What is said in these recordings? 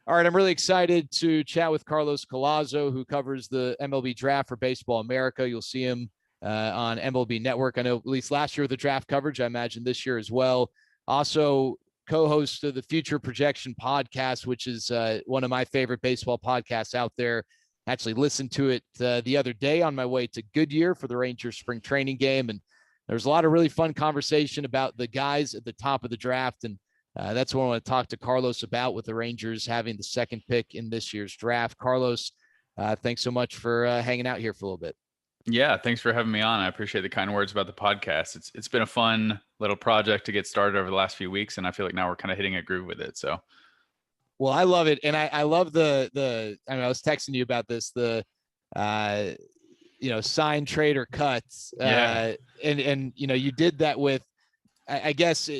All right, I'm really excited to chat with Carlos Collazo, who covers the MLB Draft for Baseball America. You'll see him on MLB Network. I know at least last year with the draft coverage. I imagine this year as well. Also, co-host of the Future Projection podcast, which is one of my favorite baseball podcasts out there. Actually listened to it the other day on my way to Goodyear for the Rangers spring training game, and there's a lot of really fun conversation about the guys at the top of the draft, and that's what I want to talk to Carlos about, with the Rangers having the second pick in this year's draft. Carlos, thanks so much for hanging out here for a little bit. Yeah, thanks for having me on. I appreciate the kind words about the podcast. It's been a fun little project to get started over the last few weeks, and I feel like now we're kind of hitting a groove with it. So, well, I love it, and I love the. I mean, I was texting you about this. Uh, sign, trade, or cuts. yeah. And you did that with, I guess.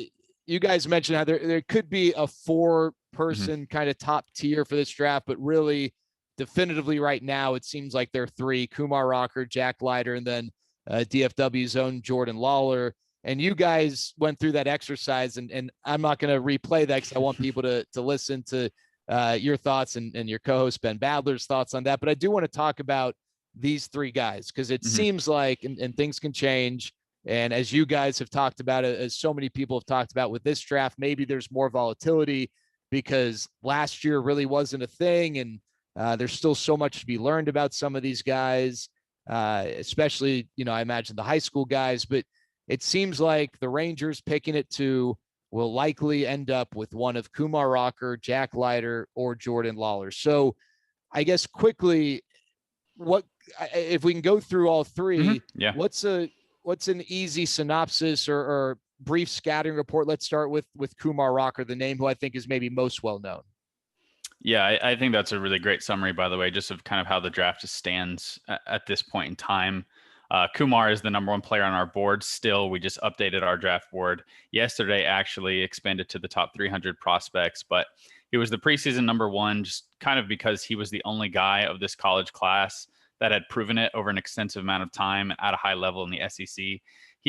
You guys mentioned how there could be a four-person kind of top tier for this draft, but really definitively right now, it seems like there are three: Kumar Rocker, Jack Leiter, and then DFW's own Jordan Lawler. And you guys went through that exercise, and I'm not going to replay that because I want people to listen to your thoughts and your co-host Ben Badler's thoughts on that. But I do want to talk about these three guys because it seems like, and things can change, and as you guys have talked about it, as so many people have talked about with this draft, maybe there's more volatility because last year really wasn't a thing. And there's still so much to be learned about some of these guys, especially, I imagine the high school guys. But it seems like the Rangers picking it to will likely end up with one of Kumar Rocker, Jack Leiter, or Jordan Lawler. So I guess quickly, what if we can go through all three? Yeah. What's an easy synopsis or brief scouting report? Let's start with Kumar Rocker, the name who I think is maybe most well known. Yeah, I think that's a really great summary, by the way, just of kind of how the draft stands at this point in time. Kumar is the number one player on our board still. We just updated our draft board yesterday, actually expanded to the top 300 prospects, but he was the preseason number one just kind of because he was the only guy of this college class that had proven it over an extensive amount of time at a high level in the SEC. He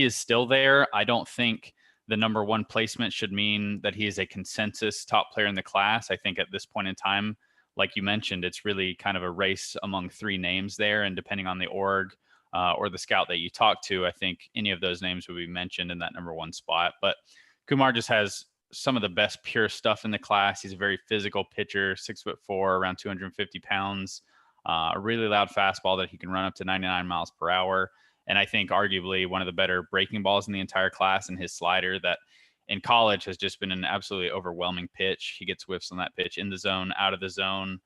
is still there. I don't think the number one placement should mean that he is a consensus top player in the class. I think at this point in time, like you mentioned, it's really kind of a race among three names there. And depending on the org or the scout that you talk to, I think any of those names would be mentioned in that number one spot. But Kumar just has some of the best pure stuff in the class. He's a very physical pitcher, 6'4", around 250 pounds. A really loud fastball that he can run up to 99 miles per hour. And I think arguably one of the better breaking balls in the entire class, and his slider that in college has just been an absolutely overwhelming pitch. He gets whiffs on that pitch in the zone, out of the zone.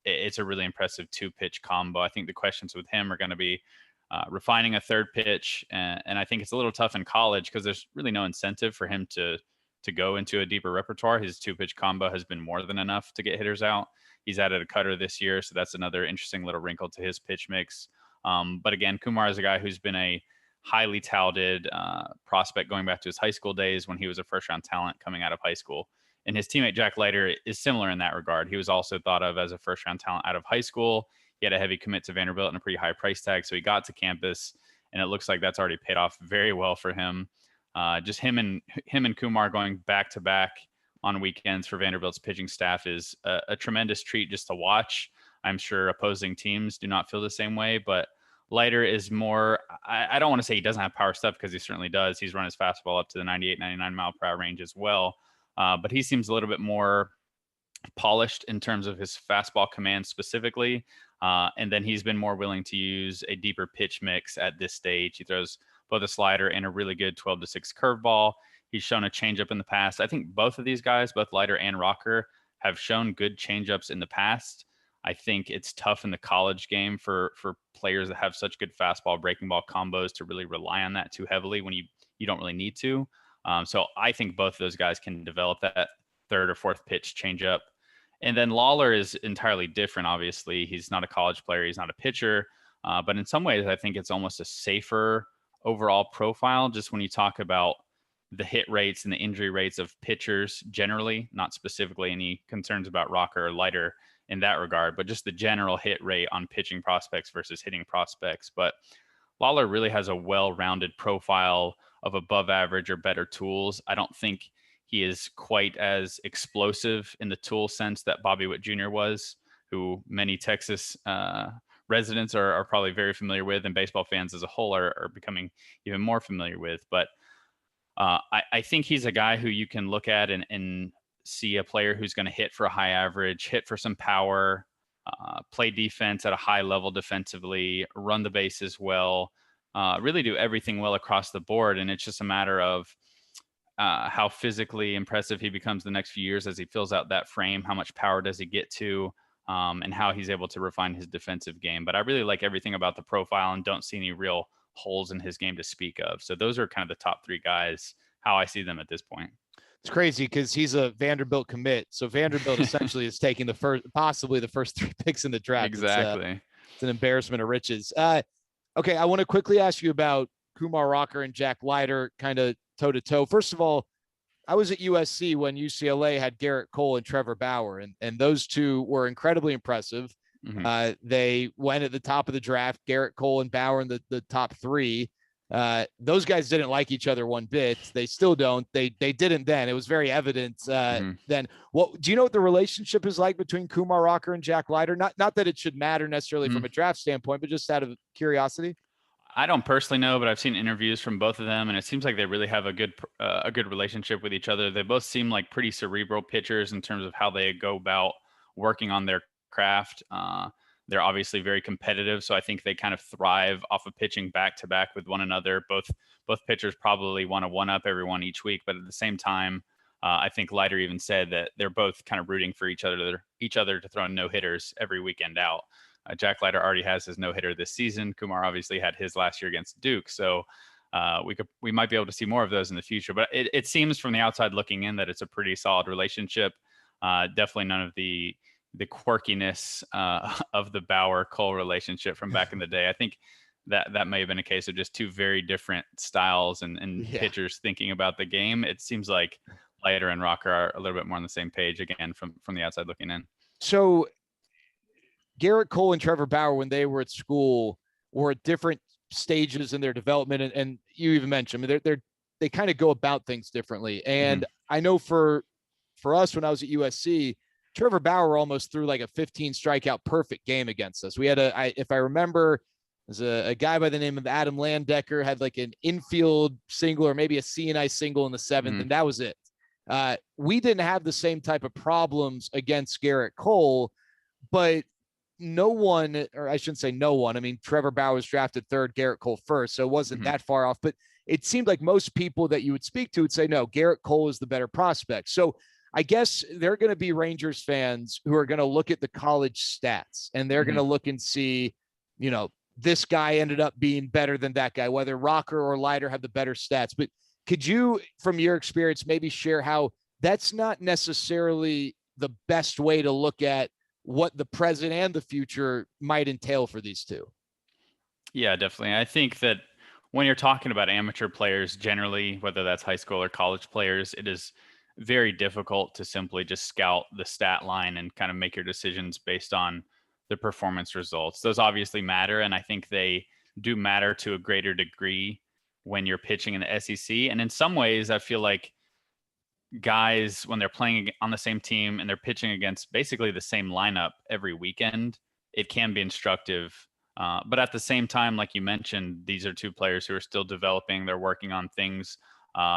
It's a really impressive two-pitch combo. I think the questions with him are going to be refining a third pitch. And I think it's a little tough in college because there's really no incentive for him to go into a deeper repertoire. His two-pitch combo has been more than enough to get hitters out. He's added a cutter this year, so that's another interesting little wrinkle to his pitch mix. But again, Kumar is a guy who's been a highly touted prospect going back to his high school days when he was a first-round talent coming out of high school. And his teammate Jack Leiter is similar in that regard. He was also thought of as a first-round talent out of high school. He had a heavy commit to Vanderbilt and a pretty high price tag, so he got to campus, and it looks like that's already paid off very well for him. Just him and Kumar going back-to-back on weekends for Vanderbilt's pitching staff is a tremendous treat just to watch. I'm sure opposing teams do not feel the same way, but Leiter is more, I don't want to say he doesn't have power stuff because he certainly does. He's run his fastball up to the 98, 99 mile per hour range as well. But he seems a little bit more polished in terms of his fastball command specifically. And then he's been more willing to use a deeper pitch mix at this stage. He throws both a slider and a really good 12-6 curveball. He's shown a changeup in the past. I think both of these guys, both Leiter and Rocker, have shown good changeups in the past. I think it's tough in the college game for players that have such good fastball breaking ball combos to really rely on that too heavily when you don't really need to. So I think both of those guys can develop that third or fourth pitch changeup. And then Lawler is entirely different. Obviously, he's not a college player. He's not a pitcher. But in some ways, I think it's almost a safer overall profile. Just when you talk about the hit rates and the injury rates of pitchers generally, not specifically any concerns about Rocker or Leiter in that regard, but just the general hit rate on pitching prospects versus hitting prospects. But Lawler really has a well-rounded profile of above average or better tools. I don't think he is quite as explosive in the tool sense that Bobby Witt Jr. was, who many Texas residents are probably very familiar with, and baseball fans as a whole are becoming even more familiar with. But I think he's a guy who you can look at and see a player who's going to hit for a high average, hit for some power, play defense at a high level defensively, run the bases well, really do everything well across the board. And it's just a matter of how physically impressive he becomes the next few years as he fills out that frame. How much power does he get to, and how he's able to refine his defensive game. But I really like everything about the profile and don't see any real holes in his game to speak of. So those are kind of the top three guys, how I see them at this point. It's crazy because he's a Vanderbilt commit. So Vanderbilt essentially is taking possibly the first 3 picks in the draft. Exactly. It's an embarrassment of riches. Okay, I want to quickly ask you about Kumar Rocker and Jack Leiter kind of toe to toe. First of all, I was at USC when UCLA had Garrett Cole and Trevor Bauer, and those two were incredibly impressive. Mm-hmm. They went at the top of the draft, Garrett Cole and Bauer in the top 3. Those guys didn't like each other one bit. They still don't. They didn't then. It was very evident then. What do you know what the relationship is like between Kumar Rocker and Jack Leiter? Not that it should matter necessarily from a draft standpoint, but just out of curiosity. I don't personally know, but I've seen interviews from both of them, and it seems like they really have a good relationship with each other. They both seem like pretty cerebral pitchers in terms of how they go about working on their craft. They're obviously very competitive, so I think they kind of thrive off of pitching back to back with one another. Both pitchers probably want to one up everyone each week, but at the same time, I think Leiter even said that they're both kind of rooting for each other to throw no hitters every weekend out. Jack Leiter already has his no-hitter this season. Kumar obviously had his last year against Duke, so we might be able to see more of those in the future. But it seems from the outside looking in that it's a pretty solid relationship. Definitely none of the quirkiness of the Bauer-Cole relationship from back in the day. I think that may have been a case of just two very different styles and pitchers thinking about the game. It seems like Leiter and Rocker are a little bit more on the same page again from the outside looking in. So Garrett Cole and Trevor Bauer, when they were at school, were at different stages in their development, and you even mentioned, I mean, they kind of go about things differently. And I know for us, when I was at USC, Trevor Bauer almost threw like a 15 strikeout perfect game against us. We had if I remember, there's a guy by the name of Adam Landecker had like an infield single or maybe a C&I single in the 7th, and that was it. We didn't have the same type of problems against Garrett Cole, but no one, or I shouldn't say no one. I mean, Trevor Bauer was drafted 3rd, Garrett Cole 1st, so it wasn't that far off. But it seemed like most people that you would speak to would say, no, Garrett Cole is the better prospect. So I guess there are going to be Rangers fans who are going to look at the college stats, and they're going to look and see, this guy ended up being better than that guy, whether Rocker or Leiter have the better stats. But could you, from your experience, maybe share how that's not necessarily the best way to look at what the present and the future might entail for these two? Yeah, definitely. I think that when you're talking about amateur players generally, whether that's high school or college players, it is very difficult to simply just scout the stat line and kind of make your decisions based on the performance results. Those obviously matter, and I think they do matter to a greater degree when you're pitching in the SEC. And in some ways, I feel like guys, when they're playing on the same team and they're pitching against basically the same lineup every weekend, it can be instructive. But at the same time, like you mentioned, these are two players who are still developing. They're working on things.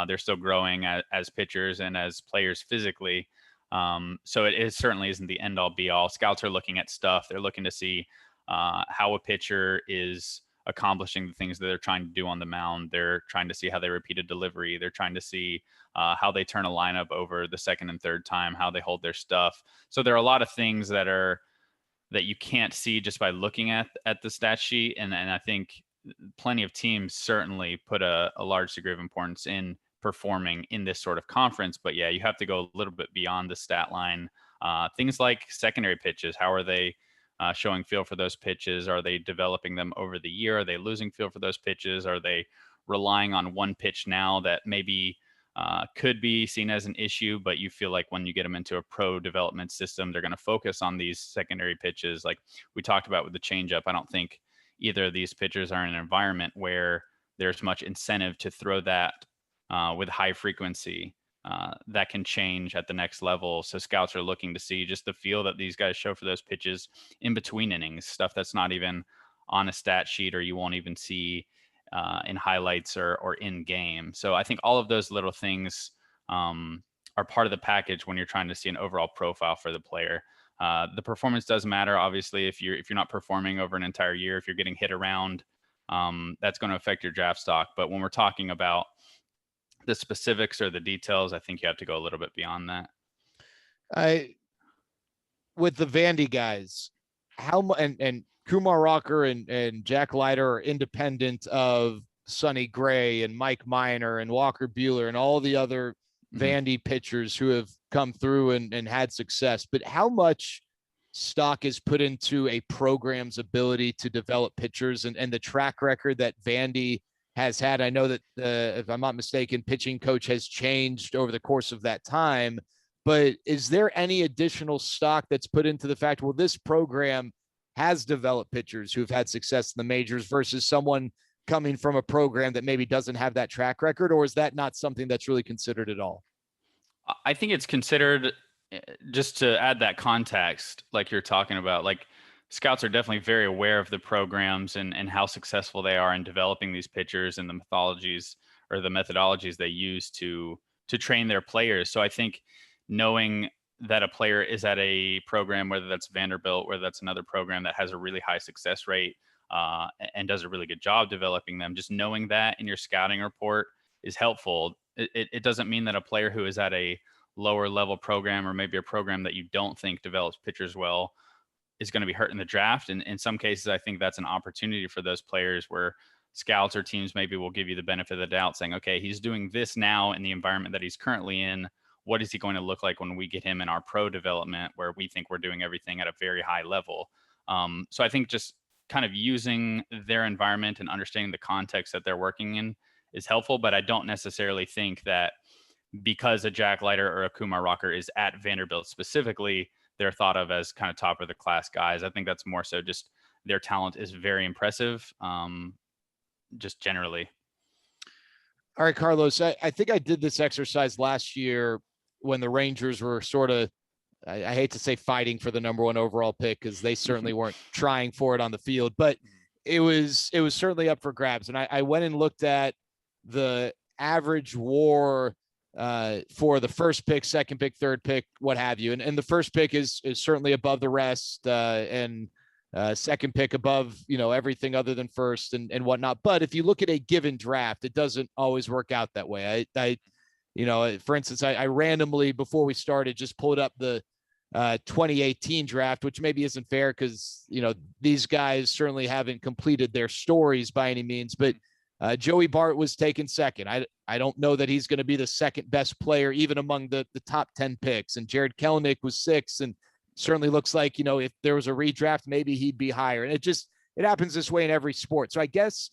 They're still growing as pitchers and as players physically. So it certainly isn't the end all be all. Scouts are looking at stuff. They're looking to see how a pitcher is accomplishing the things that they're trying to do on the mound. They're trying to see how they repeat a delivery. They're trying to see how they turn a lineup over the second and third time, how they hold their stuff. So there are a lot of things that you can't see just by looking at the stat sheet. And I think plenty of teams certainly put a large degree of importance in performing in this sort of conference. But yeah, you have to go a little bit beyond the stat line. Things like secondary pitches. How are they showing feel for those pitches? Are they developing them over the year? Are they losing feel for those pitches? Are they relying on one pitch now that maybe could be seen as an issue, but you feel like when you get them into a pro development system, they're going to focus on these secondary pitches like we talked about with the changeup? I don't think either of these pitchers are in an environment where there's much incentive to throw that with high frequency. that can change at the next level. So scouts are looking to see just the feel that these guys show for those pitches in between innings, stuff that's not even on a stat sheet or you won't even see in highlights or in game. So I think all of those little things are part of the package when you're trying to see an overall profile for the player. The performance does matter, obviously. If you're not performing over an entire year, if you're getting hit around, that's going to affect your draft stock. But when we're talking about the specifics or the details, I think you have to go a little bit beyond that. With the Vandy guys, how much and Kumar Rocker and Jack Leiter are independent of Sonny Gray and Mike Minor and Walker Buehler and all the other Vandy pitchers who have come through and had success. But how much stock is put into a program's ability to develop pitchers and the track record that Vandy has had? I know that, if I'm not mistaken, pitching coach has changed over the course of that time. But is there any additional stock that's put into the fact, well, this program has developed pitchers who've had success in the majors versus someone coming from a program that maybe doesn't have that track record? Or is that not something that's really considered at all? I think it's considered, just to add that context, like you're talking about, like scouts are definitely very aware of the programs and how successful they are in developing these pitchers and the methodologies they use to train their players. So I think knowing that a player is at a program, whether that's Vanderbilt, whether that's another program that has a really high success rate and does a really good job developing them, just knowing that in your scouting report is helpful. It doesn't mean that a player who is at a lower level program or maybe a program that you don't think develops pitchers well is going to be hurt in the draft. And in some cases, I think that's an opportunity for those players where scouts or teams maybe will give you the benefit of the doubt, saying, okay, he's doing this now in the environment that he's currently in. What is he going to look like when we get him in our pro development where we think we're doing everything at a very high level? So I think just kind of using their environment and understanding the context that they're working in is helpful. But I don't necessarily think that because a Jack Leiter or a Kumar Rocker is at Vanderbilt specifically, they're thought of as kind of top of the class guys. I think that's more so just their talent is very impressive, just generally. All right, Carlos, I think I did this exercise last year when the Rangers were sort of, I hate to say fighting for the number one overall pick because they certainly weren't trying for it on the field, but it was certainly up for grabs. And I went and looked at the average WAR for the first pick, second pick, third pick, what have you. And the first pick is certainly above the rest, and second pick above, everything other than first and whatnot. But if you look at a given draft, it doesn't always work out that way. For instance, I randomly, before we started, just pulled up the 2018 draft, which maybe isn't fair because, these guys certainly haven't completed their stories by any means, but Joey Bart was taken second. I don't know that he's going to be the second best player, even among the top 10 picks. And Jared Kelenic was sixth, and certainly looks like, if there was a redraft, maybe he'd be higher. And it happens this way in every sport. So I guess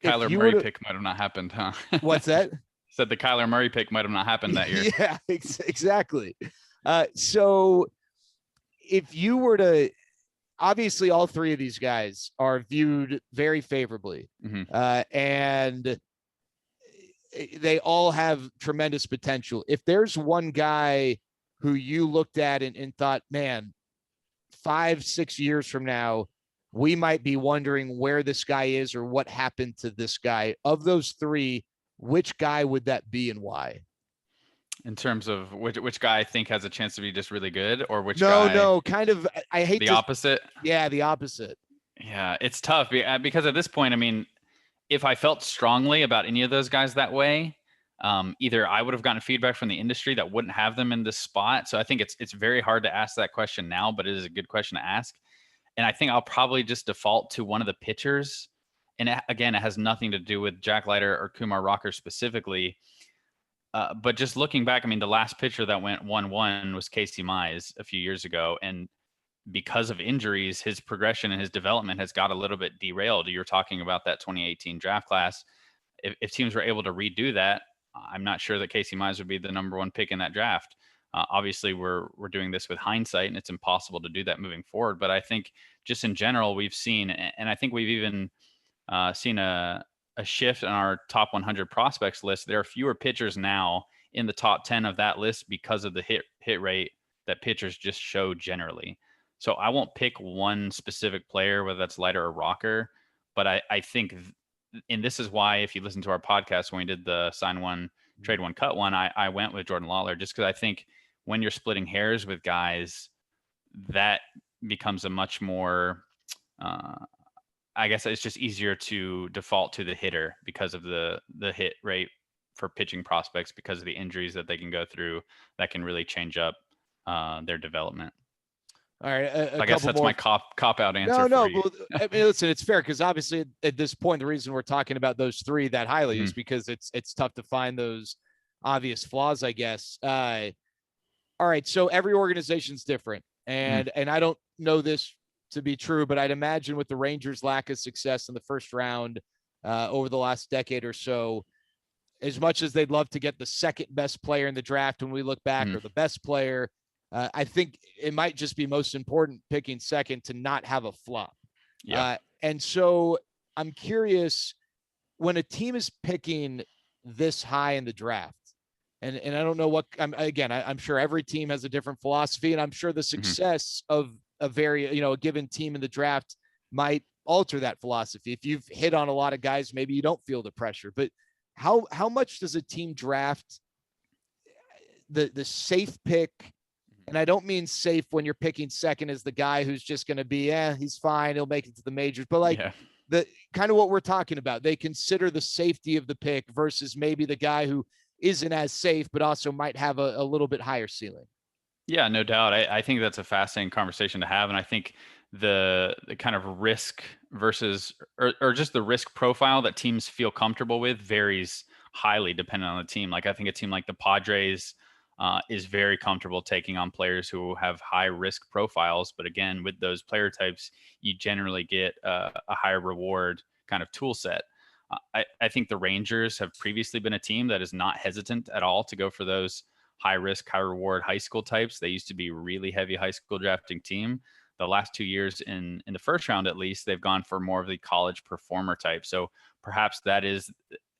the Kyler Murray pick might have not happened, huh? What's that? Said the Kyler Murray pick might have not happened that year. Yeah, exactly. So if you were to, obviously all three of these guys are viewed very favorably, and they all have tremendous potential. If there's one guy who you looked at and thought, man, 5-6 years from now, we might be wondering where this guy is or what happened to this guy, of those three, which guy would that be and why? In terms of which guy I think has a chance to be just really good, or which guy? No, kind of. I hate the opposite. Yeah, the opposite. Yeah, it's tough because at this point, I mean, if I felt strongly about any of those guys that way, either I would have gotten feedback from the industry that wouldn't have them in this spot. So I think it's very hard to ask that question now, but it is a good question to ask. And I think I'll probably just default to one of the pitchers. And again, it has nothing to do with Jack Leiter or Kumar Rocker specifically. But just looking back, I mean, the last pitcher that went 1-1 was Casey Mize a few years ago. And because of injuries, his progression and his development has got a little bit derailed. You're talking about that 2018 draft class. If teams were able to redo that, I'm not sure that Casey Mize would be the number one pick in that draft. Obviously, we're doing this with hindsight, and it's impossible to do that moving forward. But I think just in general, we've seen, and I think we've even seen a shift in our top 100 prospects list. There are fewer pitchers now in the top 10 of that list because of the hit rate that pitchers just show generally. So I won't pick one specific player, whether that's lighter or rocker, but I think, and this is why if you listen to our podcast when we did the sign one, trade one, cut one, I went with Jordan Lawler just because I think when you're splitting hairs with guys, that becomes a much more, I guess it's just easier to default to the hitter because of the hit rate for pitching prospects because of the injuries that they can go through that can really change up their development. All right. I guess that's my cop out answer. No. For you. Well, I mean, listen, it's fair because obviously at this point, the reason we're talking about those three that highly is because it's tough to find those obvious flaws, I guess. All right. So every organization's different. And I don't know this to be true, but I'd imagine with the Rangers' lack of success in the first round over the last decade or so, as much as they'd love to get the second best player in the draft when we look back or the best player, I think it might just be most important picking second to not have a flop. Yeah. And so I'm curious, when a team is picking this high in the draft, and I don't know what, I'm sure every team has a different philosophy, and I'm sure the success of a given team in the draft might alter that philosophy. If you've hit on a lot of guys, maybe you don't feel the pressure, but how much does a team draft the safe pick? And I don't mean safe when you're picking second as the guy who's just going to be, he's fine, he'll make it to the majors. But like the kind of what we're talking about, they consider the safety of the pick versus maybe the guy who isn't as safe, but also might have a little bit higher ceiling. Yeah, no doubt. I think that's a fascinating conversation to have. And I think the kind of risk versus, or just the risk profile that teams feel comfortable with varies highly depending on the team. Like I think a team like the Padres is very comfortable taking on players who have high risk profiles. But again, with those player types, you generally get a higher reward kind of tool set. I think the Rangers have previously been a team that is not hesitant at all to go for those high risk, high reward high school types. They used to be a really heavy high school drafting team. The last 2 years in the first round, at least, they've gone for more of the college performer type. So perhaps that is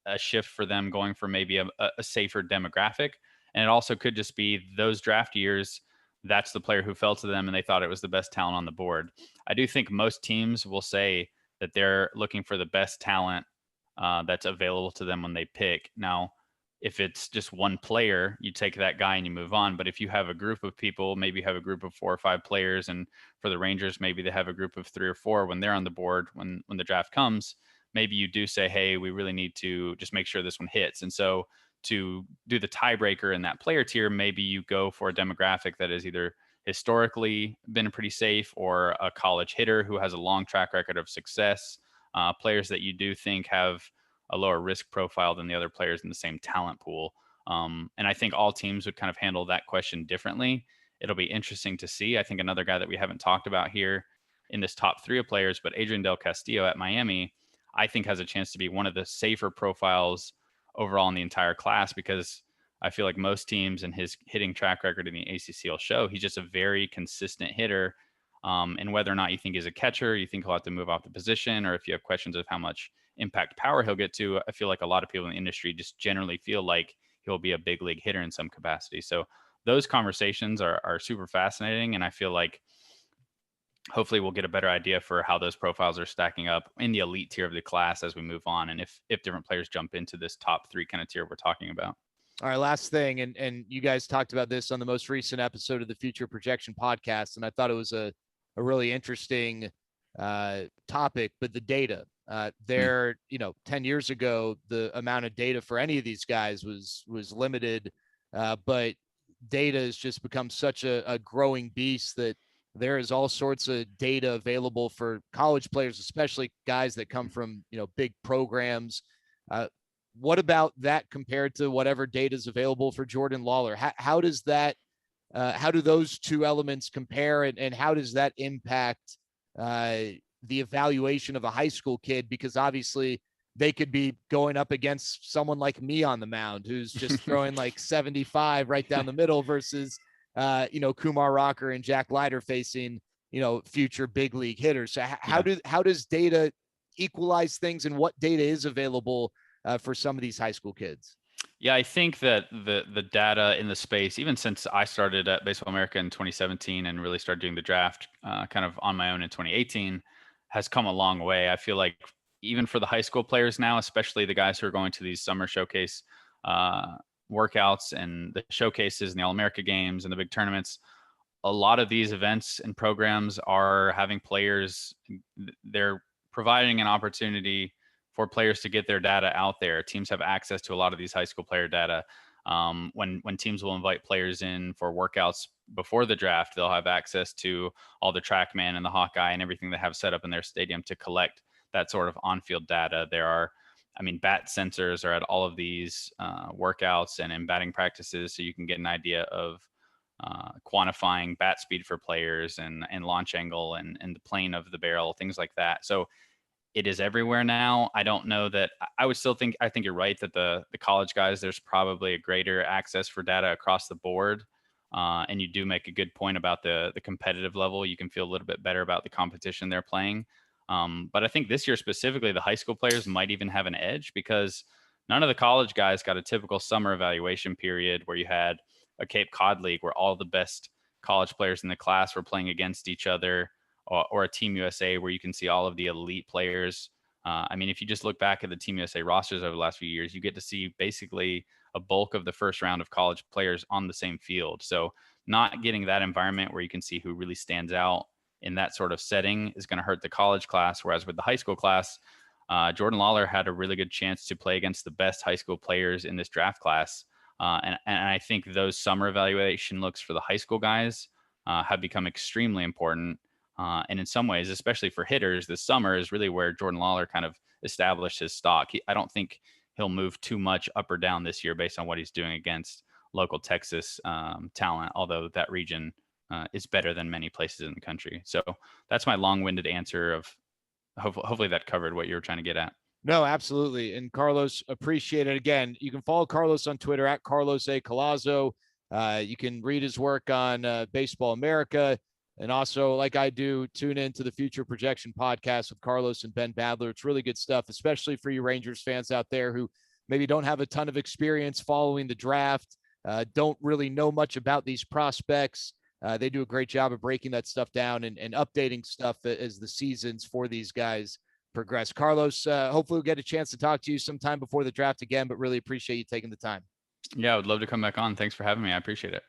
a shift for them, going for maybe a safer demographic. And it also could just be those draft years, that's the player who fell to them and they thought it was the best talent on the board. I do think most teams will say that they're looking for the best talent that's available to them when they pick. Now, if it's just one player, you take that guy and you move on. But if you have a group of people, maybe you have a group of 4 or 5 players, and for the Rangers, maybe they have a group of 3 or 4 when they're on the board, when the draft comes, maybe you do say, hey, we really need to just make sure this one hits. And so to do the tiebreaker in that player tier, maybe you go for a demographic that is either historically been pretty safe or a college hitter who has a long track record of success, players that you do think have a lower risk profile than the other players in the same talent pool. And I think all teams would kind of handle that question differently. It'll be interesting to see. I think another guy that we haven't talked about here in this top 3 of players, but Adrian Del Castillo at Miami, I think has a chance to be one of the safer profiles overall in the entire class, because I feel like most teams and his hitting track record in the ACC will show he's just a very consistent hitter. And whether or not you think he's a catcher, you think he'll have to move off the position, or if you have questions of how much impact power he'll get to, I feel like a lot of people in the industry just generally feel like he'll be a big league hitter in some capacity. So those conversations are super fascinating. And I feel like hopefully we'll get a better idea for how those profiles are stacking up in the elite tier of the class as we move on. And if different players jump into this top 3 kind of tier we're talking about. All right, last thing, and you guys talked about this on the most recent episode of the Future Projection podcast, and I thought it was a really interesting topic, but the data. 10 years ago, the amount of data for any of these guys was limited, but data has just become such a growing beast that there is all sorts of data available for college players, especially guys that come from, big programs. What about that compared to whatever data is available for Jordan Lawler? How does that, how do those 2 elements compare, and how does that impact the evaluation of a high school kid? Because obviously they could be going up against someone like me on the mound who's just throwing like 75 right down the middle versus, Kumar Rocker and Jack Leiter facing, future big league hitters. So how does data equalize things, and what data is available for some of these high school kids? Yeah, I think that the data in the space, even since I started at Baseball America in 2017 and really started doing the draft kind of on my own in 2018, has come a long way. I feel like even for the high school players now, especially the guys who are going to these summer showcase uh, workouts and the showcases and the All America games and the big tournaments, a lot of these events and programs are having players, they're providing an opportunity for players to get their data out there. Teams have access to a lot of these high school player data. When teams will invite players in for workouts before the draft, they'll have access to all the TrackMan and the Hawkeye and everything they have set up in their stadium to collect that sort of on-field data. There are, I mean, bat sensors are at all of these workouts and in batting practices, so you can get an idea of quantifying bat speed for players and launch angle and the plane of the barrel, things like that. So it is everywhere now. I don't know that I would still think, I think you're right that the college guys, there's probably a greater access for data across the board. And you do make a good point about the competitive level. You can feel a little bit better about the competition they're playing. But I think this year specifically, the high school players might even have an edge because none of the college guys got a typical summer evaluation period where you had a Cape Cod league where all the best college players in the class were playing against each other, or a Team USA where you can see all of the elite players. I mean, if you just look back at the Team USA rosters over the last few years, you get to see basically a bulk of the first round of college players on the same field. So not getting that environment where you can see who really stands out in that sort of setting is going to hurt the college class. Whereas with the high school class, Jordan Lawler had a really good chance to play against the best high school players in this draft class. And I think those summer evaluation looks for the high school guys have become extremely important. And in some ways, especially for hitters, this summer is really where Jordan Lawler kind of established his stock. I don't think he'll move too much up or down this year based on what he's doing against local Texas talent, although that region is better than many places in the country. So that's my long-winded answer of hopefully that covered what you were trying to get at. No, absolutely. And Carlos, appreciate it. Again, you can follow Carlos on Twitter at Carlos A. Collazo. You can read his work on Baseball America. And also, like I do, tune into the Future Projection podcast with Carlos and Ben Badler. It's really good stuff, especially for you Rangers fans out there who maybe don't have a ton of experience following the draft, don't really know much about these prospects. They do a great job of breaking that stuff down and updating stuff as the seasons for these guys progress. Carlos, hopefully we'll get a chance to talk to you sometime before the draft again, but really appreciate you taking the time. Yeah, I would love to come back on. Thanks for having me. I appreciate it.